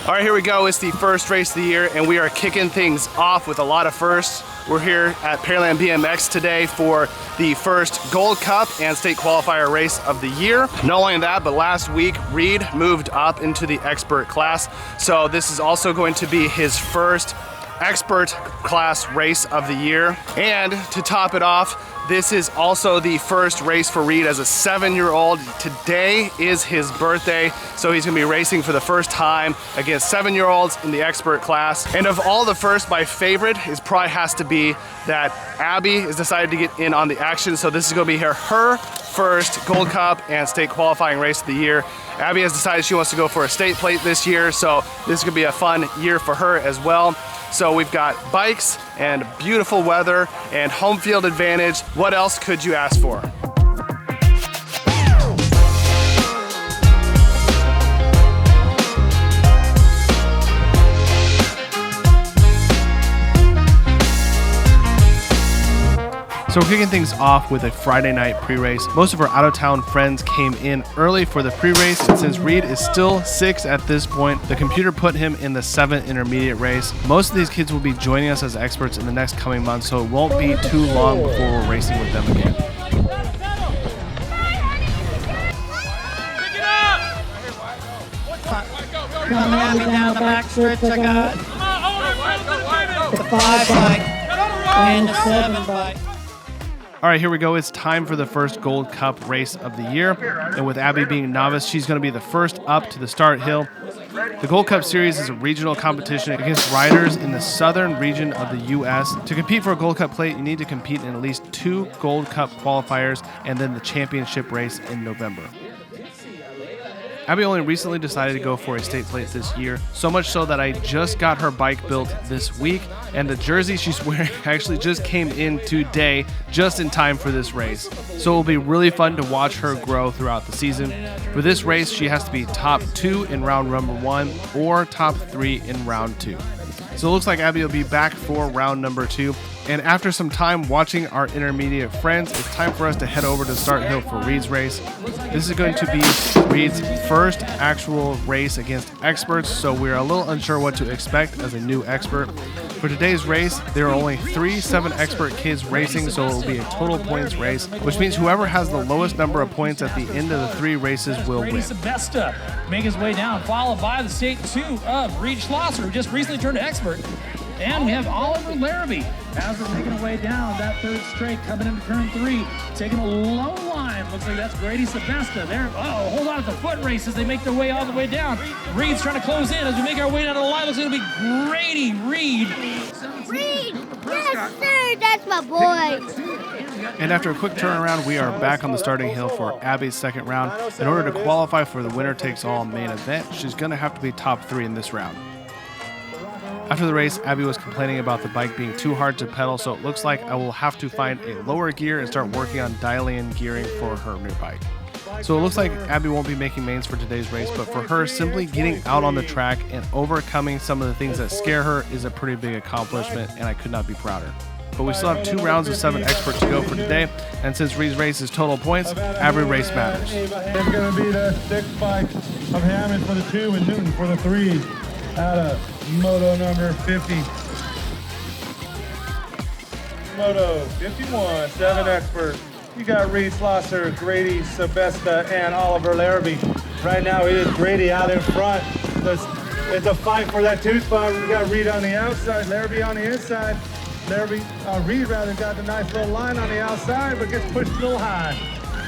All right, here we go. It's the first race of the year, and we are kicking things off with a lot of firsts. We're here at Pearland BMX today for the first Gold Cup and state qualifier race of the year. Not only that, but last week, Reid moved up into the expert class. So this is also going to be his first expert class race of the year. And to top it off, this is also the first race for Reid as a 7-year-old. Today is his birthday, so he's gonna be racing for the first time against 7-year-olds in the expert class. And of all the firsts, my favorite is probably has to be that Abby has decided to get in on the action. So this is gonna be her first Gold Cup and state qualifying race of the year. Abby has decided she wants to go for a state plate this year, so this is gonna be a fun year for her as well. So we've got bikes and beautiful weather and home field advantage. What else could you ask for? So we're kicking things off with a Friday night pre-race. Most of our out-of-town friends came in early for the pre-race, and since Reid is still 6 at this point, the computer put him in the 7 intermediate race. Most of these kids will be joining us as experts in the next coming months, so it won't be too long before we're racing with them again. Coming at me down the back stretch, I got the 5 bike and the 7 bike. All right, here we go. It's time for the first Gold Cup race of the year. And with Abby being novice, she's going to be the first up to the start hill. The Gold Cup Series is a regional competition against riders in the southern region of the U.S. To compete for a Gold Cup plate, you need to compete in at least 2 Gold Cup qualifiers and then the championship race in November. Abby only recently decided to go for a state plate this year, so much so that I just got her bike built this week, and the jersey she's wearing actually just came in today, just in time for this race. So it will be really fun to watch her grow throughout the season. For this race, she has to be top 2 in round number 1 or top 3 in round 2. So it looks like Abby will be back for round number 2. And after some time watching our intermediate friends, it's time for us to head over to Start Hill for Reid's race. This is going to be Reid's first actual race against experts, so we're a little unsure what to expect as a new expert. For today's race, there are only 3 7 expert kids racing, so it will be a total points race, which means whoever has the lowest number of points at the end of the 3 races will win. Sebesta make his way down, followed by the state 2 of Reid Schlosser, who just recently turned expert. And we have Oliver Larrabee as they're making their way down that 3rd straight, coming into turn 3, taking a low line. Looks like that's Grady Sebesta there. Oh, hold on at the foot races. They make their way all the way down. Reid's trying to close in as we make our way down the line. Looks like it'll be Grady Reid. Reid, yes sir, that's my boy. And after a quick turnaround, we are back on the starting hill for Abby's second round. In order to qualify for the winner-takes-all main event, she's going to have to be top 3 in this round. After the race, Abby was complaining about the bike being too hard to pedal, so it looks like I will have to find a lower gear and start working on dialing in gearing for her new bike. So it looks like Abby won't be making mains for today's race, but for her, simply getting out on the track and overcoming some of the things that scare her is a pretty big accomplishment, and I could not be prouder. But we still have 2 rounds of 7 experts to go for today, and since Reid's race is total points, every race matters. It's going to be the 6 bike of Hammond for the 2 and Newton for the 3 out of Moto number 50. Moto 51, 7 experts. You got Reid Schlosser, Grady Sebesta, and Oliver Larrabee. Right now it is Grady out in front. It's a fight for that 2 spot. We got Reid on the outside, Larrabee on the inside. Reid rather got the nice little line on the outside, but gets pushed a little high.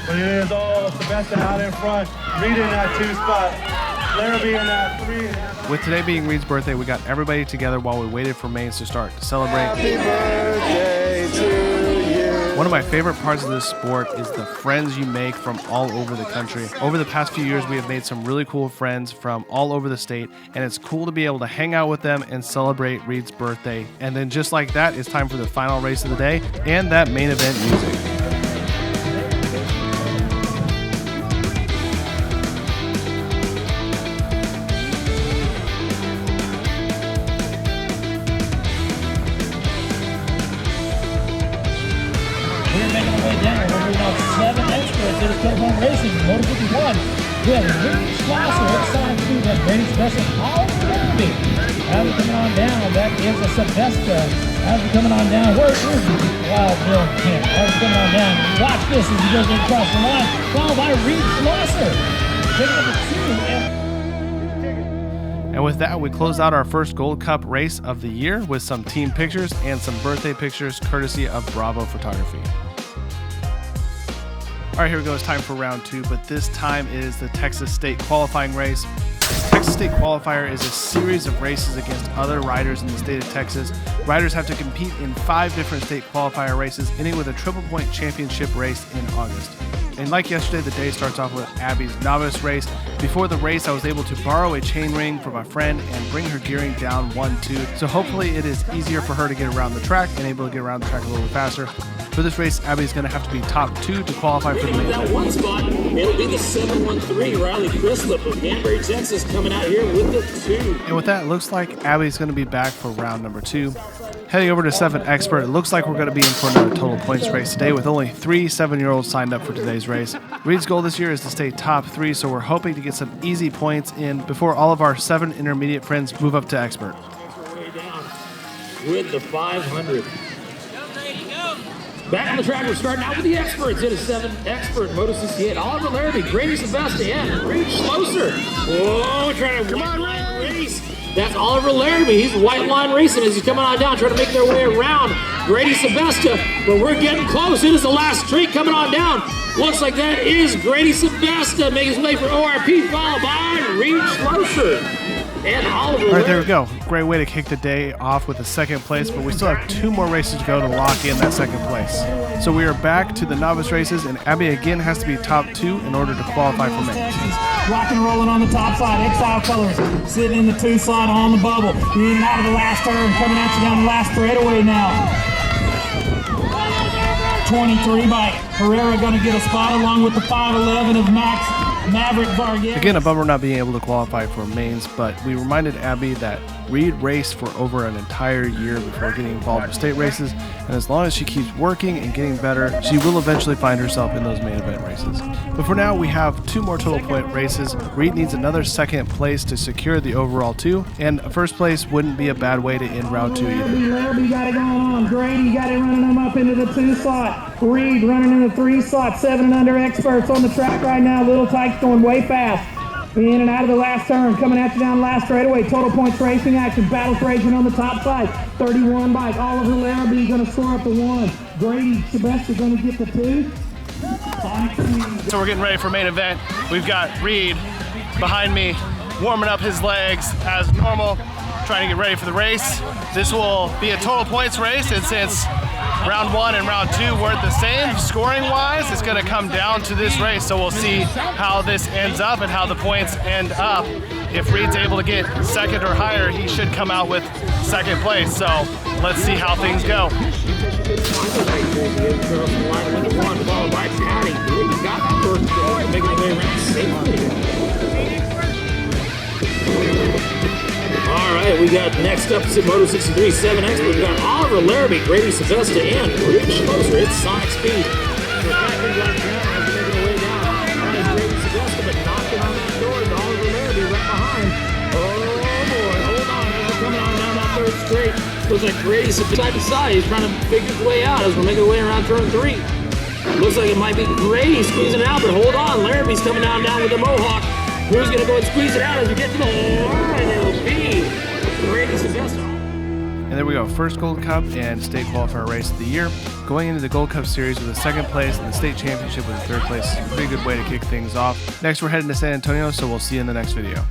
But it is all Sebesta out in front. Reid in that 2 spot. Larrabee in that 3. With today being Reid's birthday, we got everybody together while we waited for mains to start to celebrate. Happy birthday to you. One of my favorite parts of this sport is the friends you make from all over the country. Over the past few years, we have made some really cool friends from all over the state, and it's cool to be able to hang out with them and celebrate Reid's birthday. And then just like that, it's time for the final race of the day and that main event music. It is Pearland Racing, Moto 51. We have Reid Schlosser inside 2, then Grady Sebesta, Oliver Larrabee. As we're coming on down, that is a Sebesta. As we're coming on down, where's Wild Bill Kent? As we're coming on down, watch this as he goes across the line, followed by Reid Schlosser. Picking up a 2. And with that, we close out our first Gold Cup race of the year with some team pictures and some birthday pictures courtesy of Bravo Photography. All right, here we go. It's time for round 2, but this time is the Texas State qualifying race. The Texas State qualifier is a series of races against other riders in the state of Texas. Riders have to compete in 5 different state qualifier races, ending with a triple point championship race in August. And like yesterday, the day starts off with Abby's novice race. Before the race, I was able to borrow a chain ring from a friend and bring her gearing down 1-2. So hopefully it is easier for her to get around the track and able to get around the track a little bit faster. For this race, Abby's going to have to be top 2 to qualify for the main event. That one spot, it'll be the 713 Riley Crislip from Danbury, Texas, coming out here with the 2. And with that, it looks like Abby's going to be back for round number 2. Heading over to 7 Expert, it looks like we're going to be in for another total points race today with only 3 7-year-olds signed up for today's race. Reid's goal this year is to stay top 3, so we're hoping to get some easy points in before all of our 7 intermediate friends move up to Expert. Way down with the 500. Back on the track, we're starting out with the experts. It is 7 Expert, Moto 68, Oliver Larrabee, Grady Sebesta, and Reid Schlosser. Whoa, trying to white line race. That's Oliver Larrabee. He's white line racing as he's coming on down, trying to make their way around Grady Sebesta. But we're getting close. It is the last straight coming on down. Looks like that is Grady Sebesta making his way for ORP, followed by Reid Schlosser. And Oliver All right, there we go. Great way to kick the day off with a second place, but we still have 2 more races to go to lock in that second place. So we are back to the novice races, and Abby again has to be top 2 in order to qualify for mains. Rock and rolling on the top side, Exile Colors sitting in the 2 slot on the bubble. In and out of the last turn, coming at you down the last straightaway now. 23 bike. Herrera going to get a spot along with the 511 of Maverick Vargas. Again, a bummer not being able to qualify for mains, but we reminded Abby that Reid raced for over an entire year before getting involved with state races, and as long as she keeps working and getting better, she will eventually find herself in those main event races. But for now, we have 2 more total point races. Reid needs another second place to secure the overall 2, and a first place wouldn't be a bad way to end round 2 either. Larrabee got it going on. Grady got it running him up into the 2 slot. Reid running in the 3 slot. 7 and under Experts on the track right now. Little Tyke's going way fast. In and out of the last turn, coming at you down the last straightaway. Total points racing action. Battles raging on the top side. 31 bike. Oliver Larrabee going to score up the 1. Grady Sebesta going to get the 2. So we're getting ready for main event. We've got Reid behind me, warming up his legs as normal, trying to get ready for the race. This will be a total points race, and since round 1 and round 2 weren't the same scoring wise, it's going to come down to this race. So we'll see how this ends up and how the points end up. If Reid's able to get second or higher, he should come out with second place. So let's see how things go. All right, we got next up to Moto 63 7 Expert. We got Oliver Larrabee, Grady Sebesta, and Reid Schlosser. It's Sonic Speed. But knocking on that door is Oliver Larrabee right behind. Oh boy, hold on, as we're coming on down that 3rd straight. Looks like Grady side to side. He's trying to figure his way out as we're making our way around turn 3. Looks like it might be Grady squeezing it out, but hold on, Larrabee's coming down with the Mohawk. Who's going to go and squeeze it out as we get to the line? It'll be Grady Sebesta. And there we go, first Gold Cup and state qualifier race of the year. Going into the Gold Cup series with a second place and the state championship with a third place is a pretty good way to kick things off. Next, we're heading to San Antonio, so we'll see you in the next video.